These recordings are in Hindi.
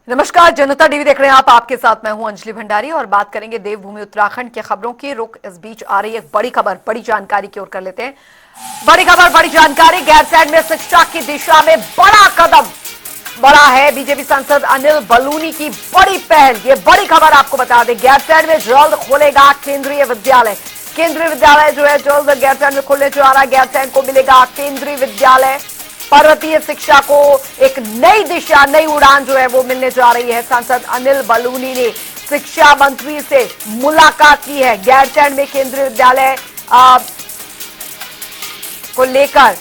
नमस्कार, जनता टीवी देख रहे हैं आप। आपके साथ मैं हूं अंजलि भंडारी और बात करेंगे देवभूमि उत्तराखंड की खबरों की। रुक इस बीच आ रही एक बड़ी खबर, बड़ी जानकारी की ओर कर लेते हैं। बड़ी खबर, बड़ी जानकारी। गैरसैंण में शिक्षा की दिशा में बड़ा कदम बढ़ा है। बीजेपी सांसद अनिल बलूनी की बड़ी पहल, ये बड़ी खबर आपको बता दें। गैरसैंण में जल्द खोलेगा केंद्रीय विद्यालय। केंद्रीय विद्यालय जो है जल्द गैरसैंण में खुलने जा रहा है। गैरसैंण को मिलेगा केंद्रीय विद्यालय। पर्वतीय शिक्षा को एक नई दिशा, नई उड़ान जो है वो मिलने जा रही है। सांसद अनिल बलूनी ने शिक्षा मंत्री से मुलाकात की है। गैरसैंण में केंद्रीय विद्यालय को लेकर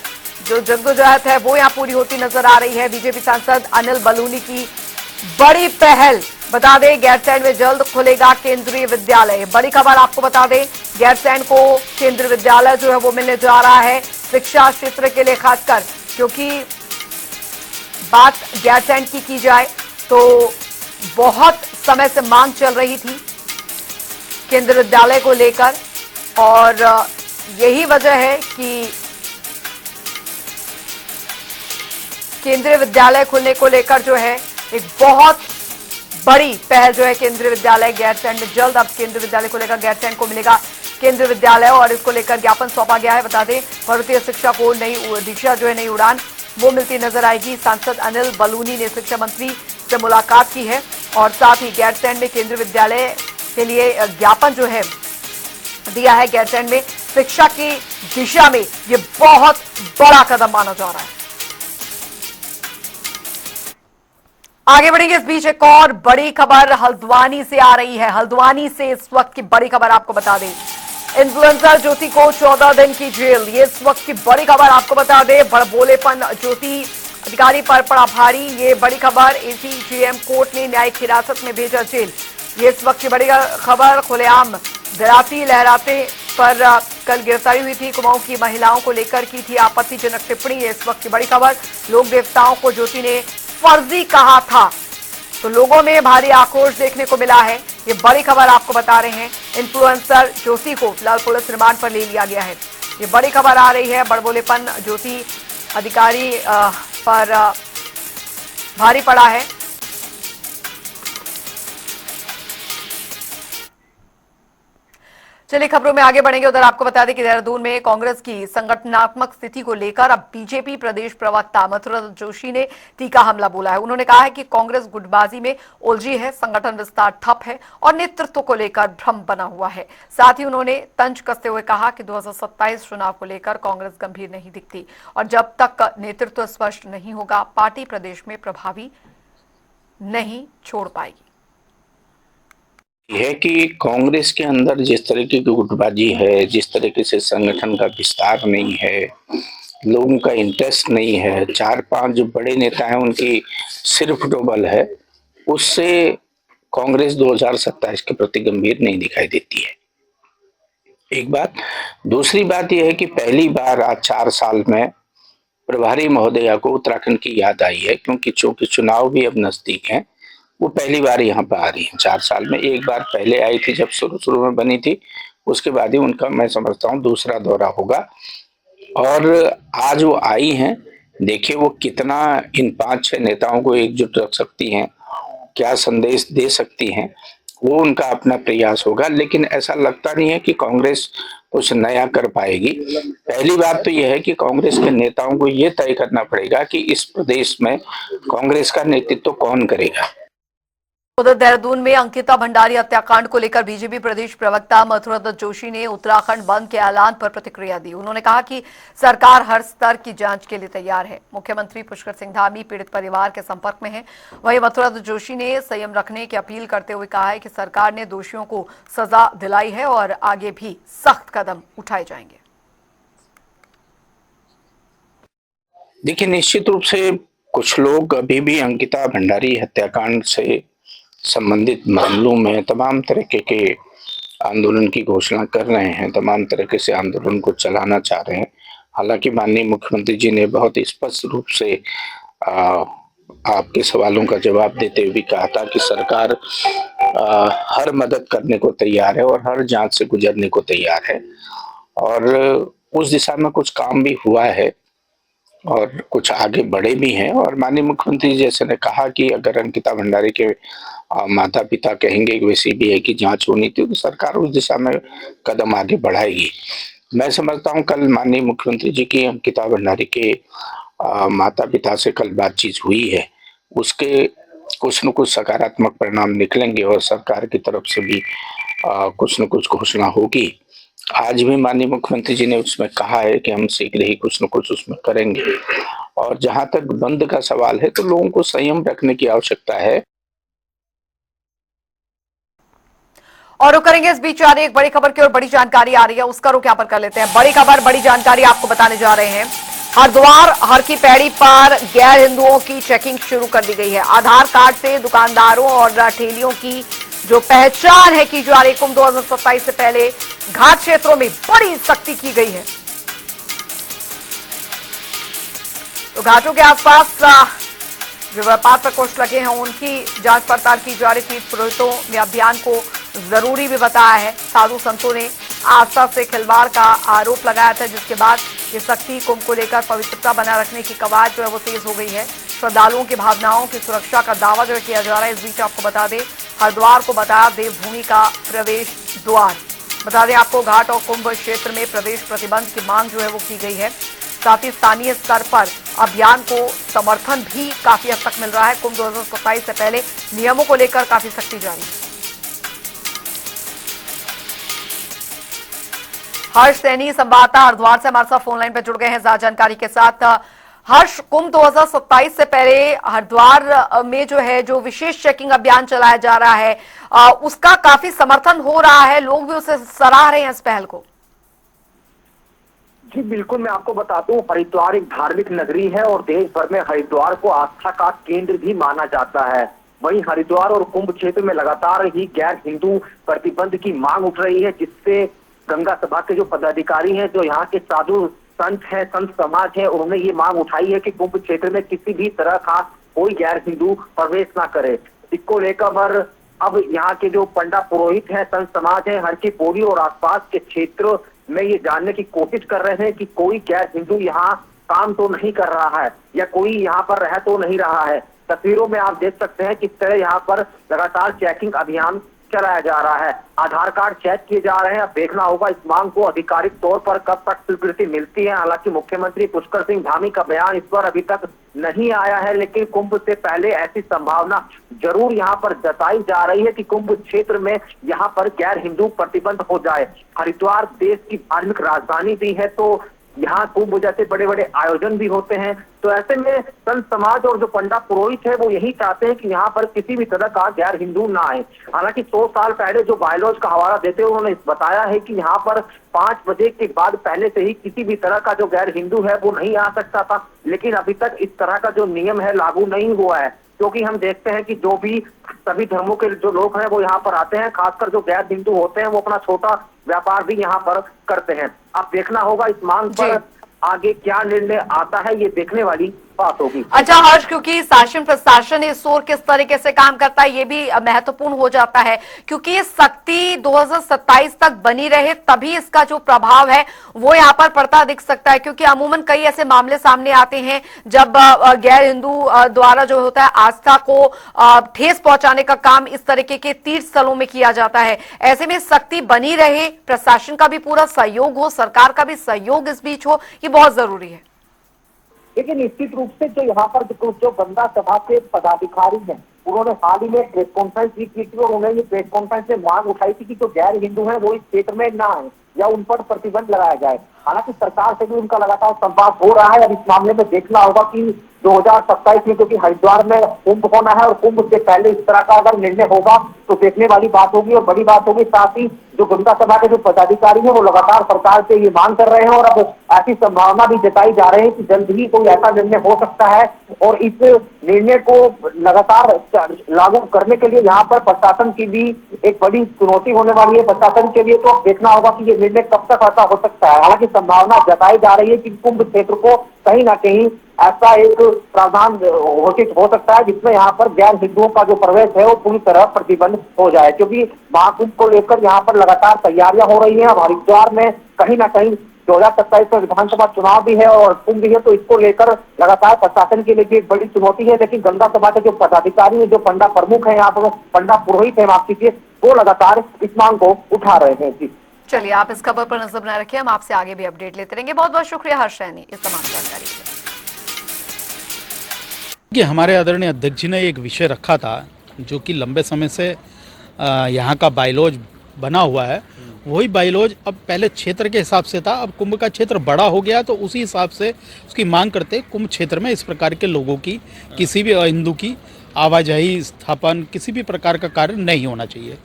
जो जद्दोजहद है वो यहां पूरी होती नजर आ रही है। बीजेपी सांसद अनिल बलूनी की बड़ी पहल। बता दें, गैरसैंण में जल्द खुलेगा केंद्रीय विद्यालय। बड़ी खबर आपको बता दें, गैरसैंण को केंद्रीय विद्यालय जो है वो मिलने जा रहा है शिक्षा क्षेत्र के लिए, खासकर क्योंकि बात गैरसैंण की जाए तो बहुत समय से मांग चल रही थी केंद्रीय विद्यालय को लेकर, और यही वजह है कि केंद्रीय विद्यालय खुलने को लेकर जो है एक बहुत बड़ी पहल जो है केंद्रीय विद्यालय गैरसैंण में। जल्द अब केंद्रीय विद्यालय को लेकर गैरसैंण को मिलेगा केंद्रीय विद्यालय और इसको लेकर ज्ञापन सौंपा गया है। बता दें, पर्वतीय शिक्षा को नई दिशा जो है, नई उड़ान वो मिलती नजर आएगी। सांसद अनिल बलूनी ने शिक्षा मंत्री से मुलाकात की है और साथ ही गैरसैंण में केंद्रीय विद्यालय के लिए ज्ञापन जो है दिया है। गैरसैंण में शिक्षा की दिशा में ये बहुत बड़ा कदम माना जा रहा है। आगे बढ़ेंगे। इस बीच एक और बड़ी खबर हल्द्वानी से आ रही है। हल्द्वानी से इस वक्त की बड़ी खबर आपको बता दें, इन्फ्लुएंसर ज्योति को 14 दिन की जेल। ये इस वक्त की बड़ी खबर आपको बता दें। बड़बोलेपन, ज्योति अधिकारी पर पड़ा भारी। ये बड़ी खबर। एसीजेएम कोर्ट ने न्यायिक हिरासत में भेजा जेल। ये इस वक्त की बड़ी खबर। खुलेआम डराती लहराते पर कल गिरफ्तारी हुई थी। कुमाऊं की महिलाओं को लेकर की थी आपत्तिजनक टिप्पणी। ये इस वक्त की बड़ी खबर। लोक देवताओं को ज्योति ने फर्जी कहा था तो लोगों में भारी आक्रोश देखने को मिला है। ये बड़ी खबर आपको बता रहे हैं। इन्फ्लुएंसर ज्योति को फिलहाल पुलिस रिमांड पर ले लिया गया है। ये बड़ी खबर आ रही है। बड़बोलेपन ज्योति अधिकारी पर भारी पड़ा है। चलिए खबरों में आगे बढ़ेंगे। उधर आपको बता दें कि देहरादून में कांग्रेस की संगठनात्मक स्थिति को लेकर अब बीजेपी प्रदेश प्रवक्ता मथुरा जोशी ने तीखा हमला बोला है। उन्होंने कहा है कि कांग्रेस गुटबाजी में उलझी है, संगठन विस्तार ठप है और नेतृत्व को लेकर भ्रम बना हुआ है। साथ ही उन्होंने तंज कसते हुए कहा कि 2027 चुनाव को लेकर कांग्रेस गंभीर नहीं दिखती और जब तक नेतृत्व स्पष्ट नहीं होगा पार्टी प्रदेश में प्रभावी नहीं छोड़ पाएगी। है कि कांग्रेस के अंदर जिस तरीके की गुटबाजी है, जिस तरीके से संगठन का विस्तार नहीं है, लोगों का इंटरेस्ट नहीं है, 4-5 जो बड़े नेता हैं उनकी सिर्फ डोबल है, उससे कांग्रेस 2027 के प्रति गंभीर नहीं दिखाई देती है। एक बात। दूसरी बात यह है कि पहली बार आज 4 साल में प्रभारी महोदया को उत्तराखंड की याद आई है, क्योंकि चूंकि चुनाव भी अब नजदीक हैं, वो पहली बार यहाँ पर आ रही है 4 साल में। एक बार पहले आई थी जब शुरू में बनी थी, उसके बाद ही उनका मैं समझता हूँ दूसरा दौरा होगा। और आज वो आई हैं, देखिए वो कितना इन 5-6 नेताओं को एकजुट रख सकती हैं, क्या संदेश दे सकती हैं, वो उनका अपना प्रयास होगा। लेकिन ऐसा लगता नहीं है कि कांग्रेस कुछ नया कर पाएगी। पहली बात तो यह है कि कांग्रेस के नेताओं को यह तय करना पड़ेगा कि इस प्रदेश में कांग्रेस का नेतृत्व कौन करेगा। उधर देहरादून में अंकिता भंडारी हत्याकांड को लेकर बीजेपी प्रदेश प्रवक्ता मथुरा जोशी ने उत्तराखंड बंद के ऐलान पर प्रतिक्रिया दी। उन्होंने कहा कि सरकार हर स्तर की जांच के लिए तैयार है। मुख्यमंत्री पुष्कर सिंह धामी पीड़ित परिवार के संपर्क में हैं। वहीं मथुरा जोशी ने संयम रखने की अपील करते हुए कहा है कि सरकार ने दोषियों को सजा दिलाई है और आगे भी सख्त कदम उठाए जाएंगे। देखिए, निश्चित रूप से कुछ लोग अभी भी अंकिता भंडारी हत्याकांड से संबंधित मामलों में तमाम तरीके के आंदोलन की घोषणा कर रहे हैं, तमाम तरीके से आंदोलन को चलाना चाह रहे हैं। हालांकि माननीय मुख्यमंत्री जी ने बहुत स्पष्ट रूप से आपके सवालों का जवाब देते हुए भी कहा था कि सरकार हर मदद करने को तैयार है और हर जांच से गुजरने को तैयार है, और उस दिशा में कुछ काम भी हुआ है। और कुछ आगे बढ़े भी हैं। और माननीय मुख्यमंत्री जैसे ने कहा कि अगर अंकिता भंडारी के माता पिता कहेंगे कि सीबीआई की जांच होनी थी, तो सरकार उस दिशा में कदम आगे बढ़ाएगी। मैं समझता हूं कल माननीय मुख्यमंत्री जी की अंकिता भंडारी के माता पिता से कल बातचीत हुई है, उसके कुछ न कुछ सकारात्मक परिणाम निकलेंगे और सरकार की तरफ से भी कुछ न कुछ घोषणा होगी। आज भी माननीय मुख्यमंत्री जी ने उसमें कहा है कि हम शीघ्र ही कुछ न कुछ उसमें करेंगे। और जहां तक बंद का सवाल है, तो लोगों को संयम रखने की आवश्यकता है। और रुक करेंगे इस बीच आ रही एक बड़ी खबर की और बड़ी जानकारी आ रही है, उसका रुक यहाँ पर कर लेते हैं। बड़ी खबर बड़ी जानकारी आपको बताने जा रहे हैं। हरिद्वार हर की पैड़ी पर गैर हिंदुओं की चेकिंग शुरू कर दी गई है। आधार कार्ड से दुकानदारों और ठेलियों की जो पहचान है की जा रही, कुंभ 2027 से पहले घाट क्षेत्रों में बड़ी सख्ती की गई है। तो घाटों के आसपास जो व्यापार प्रकोष्ठ लगे हैं उनकी जांच पड़ताल की जा रही थी। पुरोहितों ने अभियान को जरूरी भी बताया है। साधु संतों ने आस्था से खिलवाड़ का आरोप लगाया था, जिसके बाद ये सख्ती कुंभ को लेकर पवित्रता बनाए रखने की कवायद जो है वो तेज हो गई है। श्रद्धालुओं की भावनाओं की सुरक्षा का दावा जो किया जा रहा है। इस बीच आपको बता दें, हरिद्वार को बताया देवभूमि का प्रवेश द्वार। बता दें आपको, घाट और कुंभ क्षेत्र में प्रवेश प्रतिबंध की मांग जो है वो की गई है। साथ ही स्थानीय स्तर पर अभियान को समर्थन भी काफी हद तक मिल रहा है। कुंभ 2027 से पहले नियमों को लेकर काफी सख्ती जारी है। हर्ष सैनी संवाददाता हरिद्वार से हमारे साथ फोन लाइन पर जुड़ गए हैं ज्यादा जानकारी के साथ। हर्ष, कुंभ 2027 से पहले हरिद्वार में जो है जो विशेष चेकिंग अभियान चलाया जा रहा है, उसका काफी समर्थन हो रहा है, लोग भी उसे सराह रहे हैं इस पहल को। जी बिल्कुल, मैं आपको बता दूं, हरिद्वार एक धार्मिक नगरी है और देश भर में हरिद्वार को आस्था का केंद्र भी माना जाता है। वहीं हरिद्वार और कुंभ क्षेत्र में लगातार ही गैर हिंदू प्रतिबंध की मांग उठ रही है, जिससे गंगा सभा के जो पदाधिकारी हैं, जो यहाँ के साधु संत हैं, संत समाज है, उन्होंने ये मांग उठाई है कि कुंभ क्षेत्र में किसी भी तरह का कोई गैर हिंदू प्रवेश ना करे। इसको लेकर अब यहाँ के जो पंडा पुरोहित हैं, संत समाज है, हर की पौड़ी और आसपास के क्षेत्र में ये जानने की कोशिश कर रहे हैं कि कोई गैर हिंदू यहाँ काम तो नहीं कर रहा है या कोई यहाँ पर रह तो नहीं रहा है। तस्वीरों में आप देख सकते हैं किस तरह यहाँ पर लगातार चेकिंग अभियान चलाया जा रहा है। आधार कार्ड चेक किए जा रहे हैं। अब देखना होगा इस मांग को आधिकारिक तौर पर कब तक स्वीकृति मिलती है। हालांकि मुख्यमंत्री पुष्कर सिंह धामी का बयान इस पर अभी तक नहीं आया है, लेकिन कुंभ से पहले ऐसी संभावना जरूर यहाँ पर जताई जा रही है कि कुंभ क्षेत्र में यहाँ पर गैर हिंदू प्रतिबंध हो जाए। हरिद्वार देश की धार्मिक राजधानी भी है, तो यहाँ कुंभ जैसे बड़े बड़े आयोजन भी होते हैं। तो ऐसे में संत समाज और जो पंडा पुरोहित है वो यही चाहते हैं कि यहाँ पर किसी भी तरह का गैर हिंदू ना आए। हालांकि 100 साल पहले जो बायलॉज का हवाला देते हुए उन्होंने बताया है कि यहाँ पर 5 बजे के बाद पहले से ही किसी भी तरह का जो गैर हिंदू है वो नहीं आ सकता था, लेकिन अभी तक इस तरह का जो नियम है लागू नहीं हुआ है। क्योंकि हम देखते हैं कि जो भी सभी धर्मों के जो लोग हैं वो यहाँ पर आते हैं, खासकर जो गैर हिंदू होते हैं वो अपना छोटा व्यापार भी यहाँ पर करते हैं। अब देखना होगा इस मांग पर आगे क्या निर्णय आता है, ये देखने वाली बात होगी। अच्छा हर्ष, क्योंकि शासन प्रशासन इस ओर किस तरीके से काम करता है ये भी महत्वपूर्ण हो जाता है, क्योंकि ये सख्ती 2027 तक बनी रहे तभी इसका जो प्रभाव है वो यहाँ पर पड़ता दिख सकता है। क्योंकि अमूमन कई ऐसे मामले सामने आते हैं जब गैर हिंदू द्वारा जो होता है आस्था को ठेस पहुंचाने का काम इस तरीके के तीर्थ स्थलों में किया जाता है। ऐसे में सख्ती बनी रहे, प्रशासन का भी पूरा सहयोग हो, सरकार का भी सहयोग इस बीच हो, ये बहुत जरूरी है। लेकिन निश्चित रूप से जो यहाँ पर जो गंगा सभा के पदाधिकारी हैं उन्होंने हाल ही में प्रेस कॉन्फ्रेंस भी की थी और उन्होंने ये प्रेस कॉन्फ्रेंस में मांग उठाई थी कि जो गैर हिंदू हैं वो इस क्षेत्र में ना आए या उन पर प्रतिबंध लगाया जाए। हालांकि सरकार से भी उनका लगातार संवाद हो रहा है। अब इस मामले में देखना होगा कि 2027 में, क्योंकि हरिद्वार में कुंभ होना है और कुंभ से पहले इस तरह का अगर निर्णय होगा तो देखने वाली बात होगी और बड़ी बात होगी। साथ ही जो गंगा सभा के जो पदाधिकारी हैं वो लगातार सरकार से ये मांग कर रहे हैं और अब ऐसी संभावना भी जताई जा रही है कि जल्द ही कोई ऐसा निर्णय हो सकता है और इस निर्णय को लगातार लागू करने के लिए यहाँ पर प्रशासन की भी एक बड़ी चुनौती होने वाली है प्रशासन के लिए। तो अब देखना होगा कि ये निर्णय कब तक ऐसा हो सकता है। हालांकि संभावना जताई जा रही है कि कुंभ क्षेत्र को कहीं ना कहीं ऐसा एक प्रावधान घोषित हो सकता है जिसमें यहाँ पर गैर हिंदुओं का जो प्रवेश है वो पूरी तरह प्रतिबंध हो जाए, क्योंकि महाकुंभ को लेकर यहाँ पर लगातार तैयारियां हो रही हैं। अब हरिद्वार में कहीं ना कहीं 2027 में विधानसभा चुनाव भी है और कुंभ भी है, तो इसको लेकर लगातार प्रशासन के लिए भी एक बड़ी चुनौती है। लेकिन गंगा सभा के जो पदाधिकारी है, जो पंडा प्रमुख है, यहाँ पर पंडा पुरोहित है, माफ कीजिए, वो लगातार इस मांग को उठा रहे हैं। जी चलिए, आप इस खबर पर नजर बनाए रखिए, हम आपसे आगे भी अपडेट लेते रहेंगे। बहुत बहुत शुक्रिया हर्ष सैनी इस तमाम जानकारी के लिए। कि हमारे आदरणीय अध्यक्ष जी ने एक विषय रखा था जो कि लंबे समय से यहाँ का बायलॉज बना हुआ है। वही बायलॉज अब पहले क्षेत्र के हिसाब से था, अब कुंभ का क्षेत्र बड़ा हो गया तो उसी हिसाब से उसकी मांग करते कुंभ क्षेत्र में इस प्रकार के लोगों की, किसी भी अहिंदू की आवाजाही स्थापन, किसी भी प्रकार का कार्य नहीं होना चाहिए।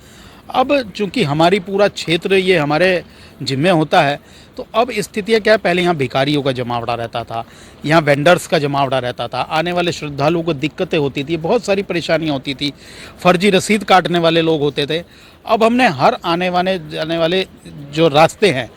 अब चूंकि हमारी पूरा क्षेत्र ये हमारे जिम्मे होता है, तो अब स्थितियाँ क्या है, पहले यहाँ भिखारियों का जमावड़ा रहता था, यहाँ वेंडर्स का जमावड़ा रहता था, आने वाले श्रद्धालुओं को दिक्कतें होती थी, बहुत सारी परेशानियाँ होती थी, फर्जी रसीद काटने वाले लोग होते थे। अब हमने हर आने जाने वाले जो रास्ते हैं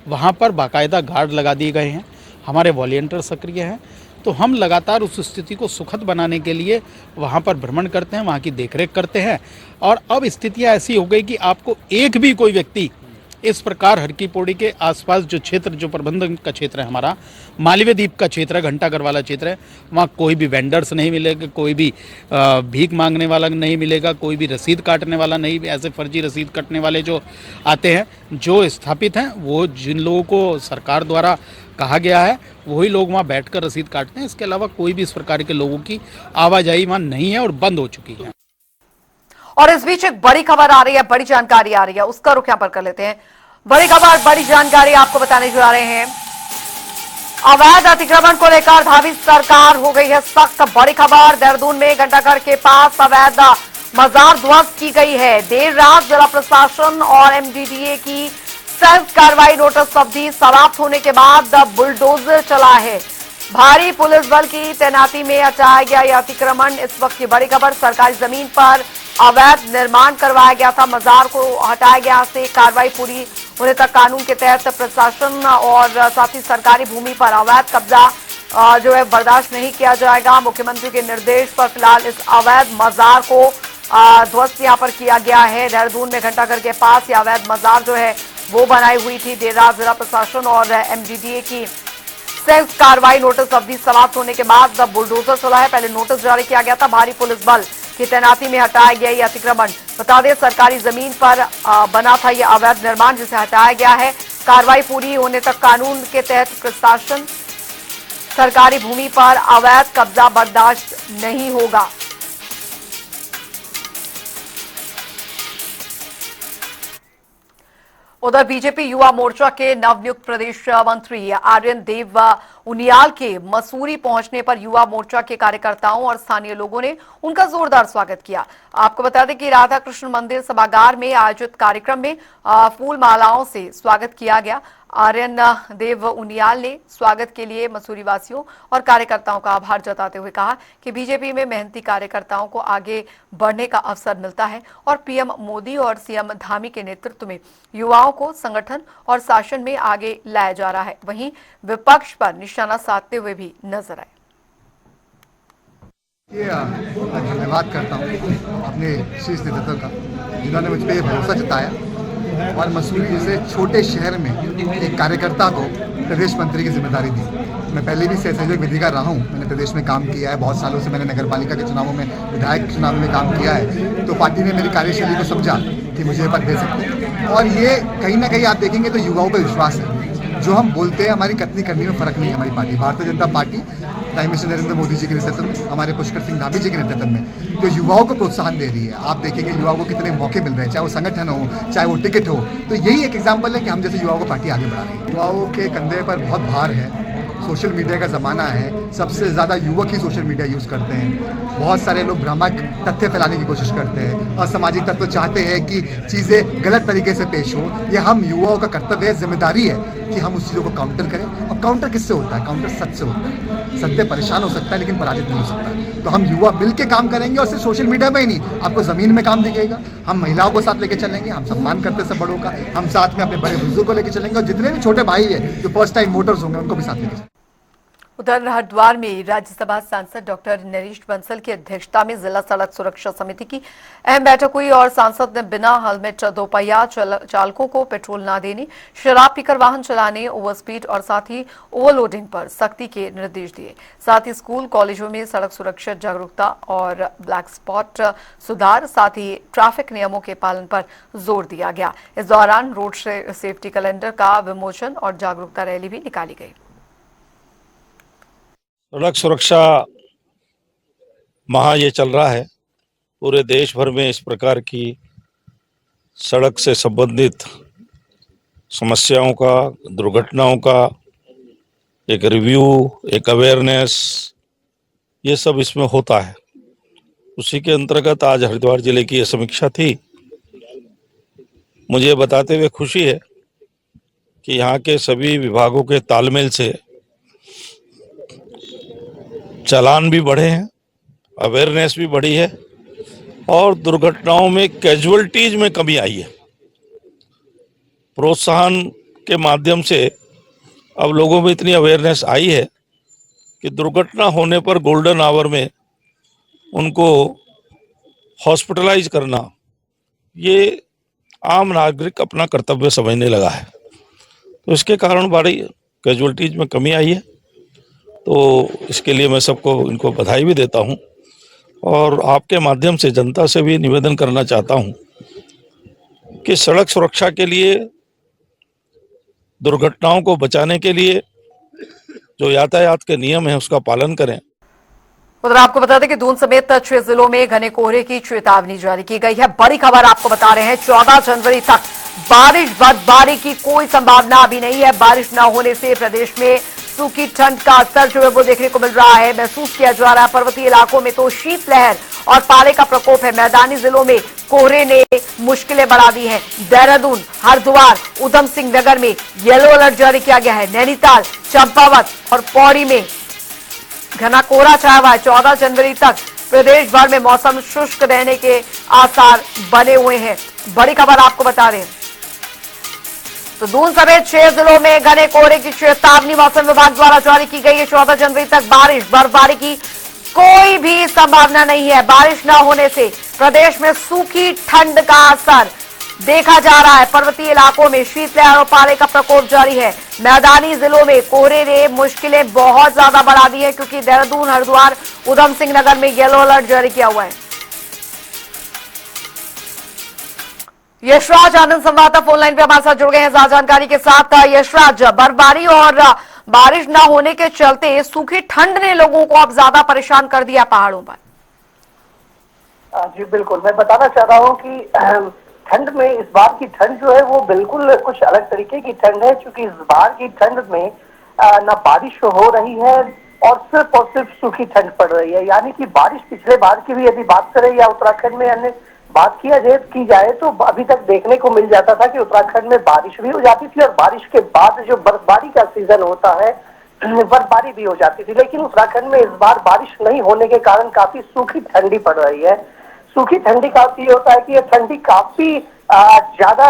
वहाँ पर बाकायदा गार्ड लगा दिए गए हैं, हमारे वॉलंटियर सक्रिय हैं। तो हम लगातार उस स्थिति को सुखद बनाने के लिए वहाँ पर भ्रमण करते हैं, वहाँ की देखरेख करते हैं। और अब स्थितियाँ ऐसी हो गई कि आपको एक भी कोई व्यक्ति इस प्रकार हर की पौड़ी के आसपास जो क्षेत्र, जो प्रबंधन का क्षेत्र है हमारा, मालवीय द्वीप का क्षेत्र है, घंटाघर वाला क्षेत्र है, वहाँ कोई भी वेंडर्स नहीं मिलेगा, कोई भी भीख मांगने वाला नहीं मिलेगा, कोई भी रसीद काटने वाला नहीं, ऐसे फर्जी रसीद काटने वाले जो आते हैं, जो स्थापित हैं, वो जिन लोगों को सरकार द्वारा कहा गया है वही लोग वहाँ बैठकर रसीद काटते हैं। इसके अलावा कोई भी इस प्रकार के लोगों की आवाजाही वहाँ नहीं है और बंद हो चुकी है। और इस बीच एक बड़ी खबर आ रही है, बड़ी जानकारी आ रही है, उसका रुख यहाँ पर कर लेते हैं। बड़ी खबर, बड़ी जानकारी आपको बताने जा रहे हैं। अवैध अतिक्रमण को लेकर धावी सरकार हो गई है सख्त। बड़ी खबर, देहरादून में घंटाघर के पास अवैध मजार ध्वस्त की गई है। देर रात जिला प्रशासन और एमडीडीए की सेल्फ कार्रवाई नोटिस अवधि समाप्त होने के बाद बुलडोजर चला है। भारी पुलिस बल की तैनाती में हटाया गया यह अतिक्रमण। इस वक्त की बड़ी खबर, सरकारी जमीन पर अवैध निर्माण करवाया गया था, मजार को हटाया गया से कार्रवाई पूरी होने तक कानून के तहत प्रशासन और साथ ही सरकारी भूमि पर अवैध कब्जा जो है बर्दाश्त नहीं किया जाएगा। मुख्यमंत्री के निर्देश पर फिलहाल इस अवैध मजार को ध्वस्त यहाँ पर किया गया है। देहरादून में घंटाघर के पास यह अवैध मजार जो है वो बनाई हुई थी। देर रात जिला प्रशासन और एमडीडीए की सेल्फ कार्रवाई नोटिस अवधि समाप्त होने के बाद बुलडोजर चला है। पहले नोटिस जारी किया गया था, भारी पुलिस बल की तैनाती में हटाया गया ये अतिक्रमण। बता दें, सरकारी जमीन पर बना था यह अवैध निर्माण जिसे हटाया गया है। कार्रवाई पूरी होने तक कानून के तहत प्रशासन सरकारी भूमि पर अवैध कब्जा बर्दाश्त नहीं होगा। उधर बीजेपी युवा मोर्चा के नवनियुक्त प्रदेश मंत्री आर्यन देव उनियाल के मसूरी पहुंचने पर युवा मोर्चा के कार्यकर्ताओं और स्थानीय लोगों ने उनका जोरदार स्वागत किया। आपको बता दें कि राधा कृष्ण मंदिर सभागार में आयोजित कार्यक्रम में फूल मालाओं से स्वागत किया गया। आर्यन देव उनियाल ने स्वागत के लिए मसूरी वासियों और कार्यकर्ताओं का आभार जताते हुए कहा कि बीजेपी में मेहनती कार्यकर्ताओं को आगे बढ़ने का अवसर मिलता है और पीएम मोदी और सीएम धामी के नेतृत्व में युवाओं को संगठन और शासन में आगे लाया जा रहा है। वहीं विपक्ष पर निशाना साधते हुए भी नजर आए। धन्यवाद करता हूँ अपने शीर्ष नेतृत्व का, जिन्होंने मुझ पर भरोसा जताया और मसूरी जैसे छोटे शहर में एक कार्यकर्ता को प्रदेश मंत्री की जिम्मेदारी दी। मैं पहले भी सहसंयोजक विधिकार रहा हूँ, मैंने प्रदेश में काम किया है, बहुत सालों से मैंने नगर पालिका के चुनावों में, विधायक चुनाव में काम किया है। तो पार्टी ने मेरी कार्यशैली को समझा कि मुझे ये पद दे सकते हैं और ये कहीं ना कहीं आप देखेंगे तो युवाओं पर विश्वास है। जो हम बोलते हैं हमारी कथनी करनी में फर्क नहीं है। हमारी party Bharatiya Janata Party prime minister Narendra Modi ji के नेतृत्व में, हमारे पुष्कर सिंह धामी जी के नेतृत्व में जो युवाओं को प्रोत्साहन दे रही है, आप देखेंगे युवाओं को कितने मौके मिल रहे हैं, चाहे वो संगठन हो, चाहे वो टिकट हो। तो यही एक एग्जाम्पल है कि हम जैसे युवाओं को पार्टी आगे बढ़ा रही है। युवाओं के कंधे पर बहुत भार है, सोशल मीडिया का ज़माना है, सबसे ज़्यादा युवक ही सोशल मीडिया यूज़ करते हैं। बहुत सारे लोग भ्रामक तथ्य फैलाने की कोशिश करते हैं, असामाजिक तत्व चाहते हैं कि चीज़ें गलत तरीके से पेश हो। ये हम युवाओं का कर्तव्य है, जिम्मेदारी है कि हम उस चीज़ों को काउंटर करें। और काउंटर किससे होता है? काउंटर सत्य से होता है। सत्य परेशान हो सकता है लेकिन पराजित नहीं हो सकता। तो हम युवा मिल के काम करेंगे और सिर्फ सोशल मीडिया में ही नहीं, आपको ज़मीन में काम दिखेगा। हम महिलाओं को साथ लेके चलेंगे, हम सम्मान करते सब बड़ों का, हम साथ में अपने बड़े बुजुर्ग को लेकर चलेंगे और जितने भी छोटे भाई है जो फर्स्ट टाइम वोटर्स होंगे उनको भी साथ लेके चलेंगे। उधर हरिद्वार में राज्यसभा सांसद डॉक्टर नरेश बंसल की अध्यक्षता में जिला सड़क सुरक्षा समिति की अहम बैठक हुई और सांसद ने बिना हेलमेट दोपहिया चालकों को पेट्रोल न देने, शराब पीकर वाहन चलाने, ओवर स्पीड और साथ ही ओवरलोडिंग पर सख्ती के निर्देश दिए। साथ ही स्कूल कॉलेजों में सड़क सुरक्षा जागरूकता और ब्लैक स्पॉट सुधार, साथ ही ट्रैफिक नियमों के पालन पर जोर दिया गया। इस दौरान रोड सेफ्टी कैलेंडर का विमोचन और जागरूकता रैली भी निकाली गई। सड़क सुरक्षा माह ये चल रहा है। पूरे देश भर में इस प्रकार की सड़क से संबंधित समस्याओं का, दुर्घटनाओं का एक रिव्यू, एक अवेयरनेस, ये सब इसमें होता है। उसी के अंतर्गत आज हरिद्वार जिले की यह समीक्षा थी। मुझे बताते हुए खुशी है कि यहाँ के सभी विभागों के तालमेल से चालान भी बढ़े हैं, अवेयरनेस भी बढ़ी है और दुर्घटनाओं में कैजुअलिटीज में कमी आई है। प्रोत्साहन के माध्यम से अब लोगों में इतनी अवेयरनेस आई है कि दुर्घटना होने पर गोल्डन आवर में उनको हॉस्पिटलाइज करना, ये आम नागरिक अपना कर्तव्य समझने लगा है। तो इसके कारण बड़ी कैजुअलिटीज में कमी आई है। तो इसके लिए मैं सबको इनको बधाई भी देता हूं और आपके माध्यम से जनता से भी निवेदन करना चाहता हूं कि सड़क सुरक्षा के लिए, दुर्घटनाओं को बचाने के लिए जो यातायात के नियम है उसका पालन करें। उधर आपको बता दें कि दून समेत 6 जिलों में घने कोहरे की चेतावनी जारी की गई है। बड़ी खबर आपको बता रहे हैं, 14 जनवरी तक बारिश बर्फबारी की कोई संभावना अभी नहीं है। बारिश न होने से प्रदेश में सूखी ठंड का असर जो है वो देखने को मिल रहा है, महसूस किया जा रहा है। पर्वतीय इलाकों में तो शीतलहर और पाले का प्रकोप है। मैदानी जिलों में कोहरे ने मुश्किलें बढ़ा दी हैं। देहरादून, हरिद्वार, उधम सिंह नगर में येलो अलर्ट जारी किया गया है। नैनीताल, चंपावत और पौड़ी में घना कोहरा छाया हुआ है। 14 जनवरी तक प्रदेश भर में मौसम शुष्क रहने के आसार बने हुए हैं। बड़ी खबर आपको बता रहे हैं, तो दून समेत 6 जिलों में घने कोहरे की चेतावनी मौसम विभाग द्वारा जारी की गई है। 14 जनवरी तक बारिश बर्फबारी की कोई भी संभावना नहीं है। बारिश न होने से प्रदेश में सूखी ठंड का असर देखा जा रहा है। पर्वतीय इलाकों में शीतलहर और पाले का प्रकोप जारी है। मैदानी जिलों में कोहरे ने मुश्किलें बहुत ज्यादा बढ़ा दी है, क्योंकि देहरादून, हरिद्वार, उधम सिंह नगर में येलो अलर्ट जारी किया हुआ है। यशराज आनंद संवाददाता फोन लाइन पे हमारे साथ जुड़ गए हैं ज्यादा जानकारी के साथ। यशराज, बर्फबारी और बारिश न होने के चलते सूखी ठंड ने लोगों को अब ज्यादा परेशान कर दिया पहाड़ों पर। जी बिल्कुल, मैं बताना चाह रहा हूँ कि ठंड में इस बार की ठंड जो है वो बिल्कुल कुछ अलग तरीके की ठंड है, क्योंकि इस बार की ठंड में न बारिश हो रही है और सिर्फ सूखी ठंड पड़ रही है। यानी कि बारिश पिछले बार की भी यदि बात करें या उत्तराखंड में अन्य बात की जाए तो अभी तक देखने को मिल जाता था कि उत्तराखंड में बारिश भी हो जाती थी और बारिश के बाद जो बर्फबारी का सीजन होता है बर्फबारी भी हो जाती थी। लेकिन उत्तराखंड में इस बार बारिश नहीं होने के कारण काफी सूखी ठंडी पड़ रही है। सूखी ठंडी का अर्थ ये होता है कि यह ठंडी काफी ज्यादा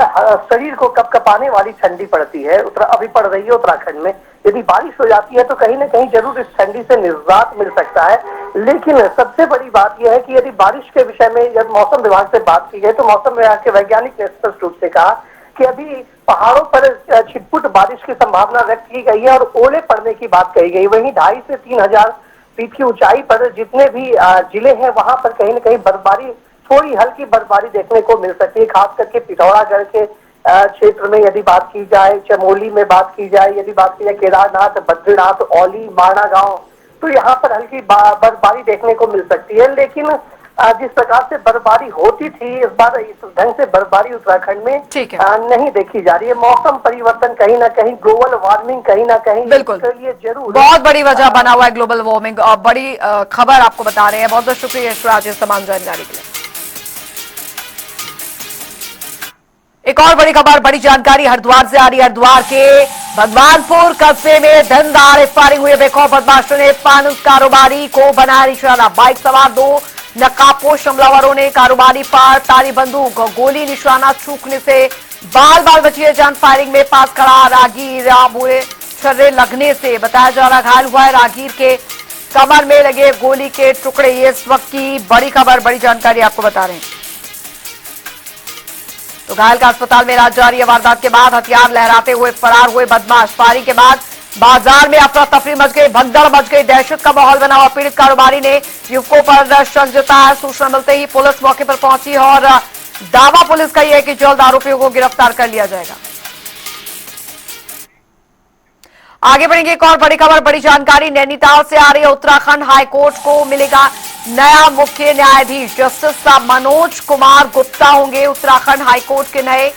शरीर को कपकपाने वाली ठंडी पड़ती है, अभी पड़ रही है उत्तराखंड में। यदि बारिश हो जाती है तो कहीं ना कहीं जरूर इस ठंडी से निजात मिल सकता है। लेकिन सबसे बड़ी बात यह है कि यदि बारिश के विषय में जब मौसम विभाग से बात की गई तो मौसम विभाग के वैज्ञानिक ने स्पष्ट रूप से कहा कि अभी पहाड़ों पर छिटपुट बारिश की संभावना व्यक्त की गई है और ओले पड़ने की बात कही गई। वहीं 2,500 से 3,000 फीट की ऊंचाई पर जितने भी जिले हैं वहां पर कहीं न कहीं बर्फबारी, थोड़ी हल्की बर्फबारी देखने को मिल सकती है। खास करके पिथौरागढ़ के क्षेत्र में यदि बात की जाए, चमोली में बात की जाए, यदि बात की जाए केदारनाथ, बद्रीनाथ, औली, माणा गांव, तो यहाँ पर हल्की बर्फबारी देखने को मिल सकती है। लेकिन जिस प्रकार से बर्फबारी होती थी इस बार इस ढंग से बर्फबारी उत्तराखंड में नहीं देखी जा रही है। मौसम परिवर्तन कहीं ना कहीं, ग्लोबल वार्मिंग कहीं ना कहीं बिल्कुल ये जरूर बहुत बड़ी वजह बना हुआ है ग्लोबल वार्मिंग। और बड़ी खबर आपको बता रहे हैं। बहुत बहुत शुक्रिया यशराज इस तमाम जानकारी के लिए। एक और बड़ी खबर, बड़ी जानकारी हरिद्वार से आ रही है। हरिद्वार के भगवानपुर कस्बे में धंधार फायरिंग हुई। बेखौफ बदमाशों ने पान कारोबारी को बनाया निशाना। बाइक सवार 2 नकाबपोश हमलावरों ने कारोबारी पर तारी बंदूक गोली निशाना चूकने से बाल बाल बची है जान। फायरिंग में पास खड़ा राहगीर छर्रे लगने से बताया जा रहा घायल हुआ है। राहगीर के कमर में लगे गोली के टुकड़े। ये इस वक्त की बड़ी खबर, बड़ी जानकारी आपको बता रहे हैं। तो घायल का अस्पताल में इलाज जारी है। वारदात के बाद हथियार लहराते हुए फरार हुए बदमाश। फायरिंग के बाद बाजार में अफरा तफरी मच गई, भगदड़ मच गई, दहशत का माहौल बना हुआ। पीड़ित कारोबारी ने युवकों पर शक जताया। सूचना मिलते ही पुलिस मौके पर पहुंची और दावा पुलिस का यह है कि जल्द आरोपियों को गिरफ्तार कर लिया जाएगा। आगे बढ़ेंगे, एक और बड़ी खबर, बड़ी जानकारी नैनीताल से आ रही है। उत्तराखंड हाईकोर्ट को मिलेगा नया मुख्य न्यायाधीश। जस्टिस मनोज कुमार गुप्ता होंगे उत्तराखंड हाईकोर्ट के नए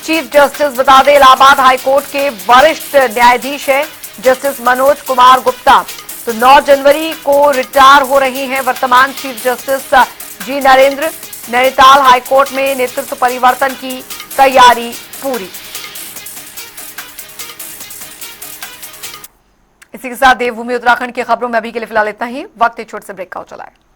चीफ जस्टिस। बता दें, इलाहाबाद हाईकोर्ट के वरिष्ठ न्यायाधीश है जस्टिस मनोज कुमार गुप्ता। तो 9 जनवरी को रिटायर हो रही हैं वर्तमान chief justice G Narendra. Nainital high court में नेतृत्व परिवर्तन की तैयारी पूरी। इसी के साथ देवभूमि उत्तराखंड की खबरों में अभी के लिए फिलहाल इतना ही। वक्त एक छोटे से ब्रेक का हो चला है।